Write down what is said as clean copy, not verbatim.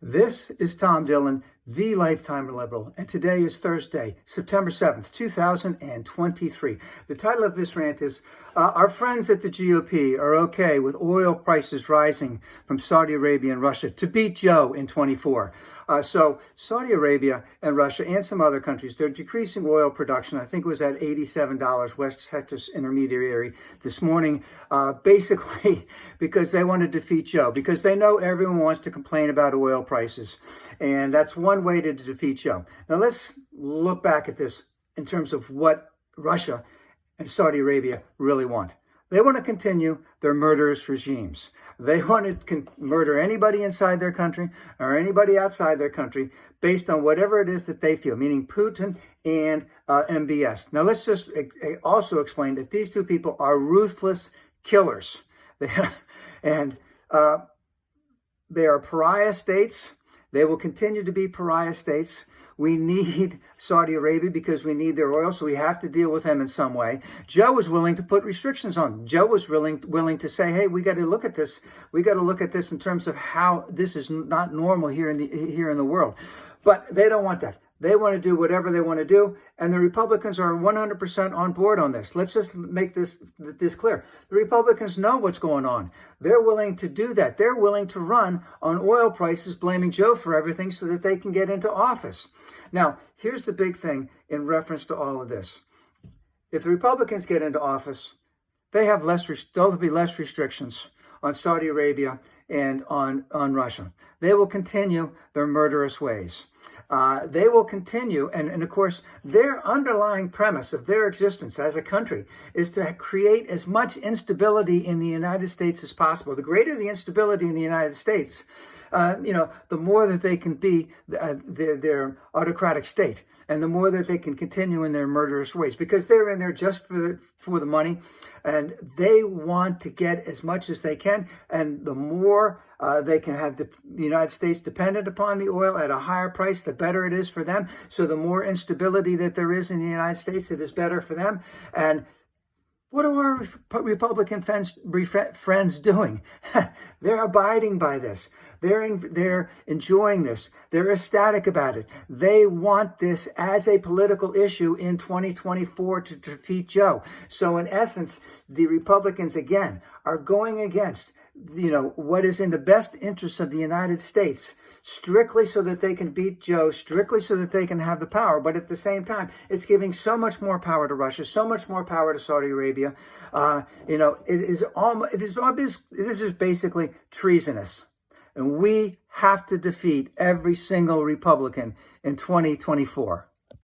This is Tom Dillon, the Lifetime Liberal, and today is Thursday, September 7th, 2023. The title of this rant is, our friends at the GOP are okay with oil prices rising from Saudi Arabia and Russia to beat Joe in 24. So Saudi Arabia and Russia and some other countries, they're decreasing oil production. I think it was at $87 West Texas Intermediary this morning, basically because they want to defeat Joe, because they know everyone wants to complain about oil prices. And that's one way to defeat Joe. Now let's look back at this in terms of what Russia and Saudi Arabia really want. They want to continue their murderous regimes. They want to murder anybody inside their country or anybody outside their country based on whatever it is that they feel, meaning Putin and MBS. Now, let's just also explain that these two people are ruthless killers. They are pariah states. They will continue to be pariah states. We need Saudi Arabia because we need their oil, so we have to deal with them in some way. Joe was willing to put restrictions on them. Joe was willing to say, hey, we got to look at this. We got to look at this in terms of how this is not normal here in the world. But they don't want that. They want to do whatever they want to do, and the Republicans are 100% on board on this. Let's just make this clear. The Republicans know what's going on. They're willing to do that. They're willing to run on oil prices, blaming Joe for everything so that they can get into office. Now, here's the big thing in reference to all of this. If the Republicans get into office, there'll be less restrictions on Saudi Arabia and on Russia. They will continue their murderous ways. They will continue, and of course, their underlying premise of their existence as a country is to create as much instability in the United States as possible. The greater the instability in the United States, the more that they can be their autocratic state, and the more that they can continue in their murderous ways, because they're in there just for the money, and they want to get as much as they can, and the more they can have the United States dependent upon the oil at a higher price, the better it is for them. So the more instability that there is in the United States, it is better for them. And what are our Republican friends doing? They're abiding by this. They're enjoying this. They're ecstatic about it. They want this as a political issue in 2024 to defeat Joe. So in essence, the Republicans, again, are going against what is in the best interest of the United States, strictly so that they can beat Joe, strictly so that they can have the power. But at the same time, it's giving so much more power to Russia, so much more power to Saudi Arabia. This is basically treasonous. And we have to defeat every single Republican in 2024.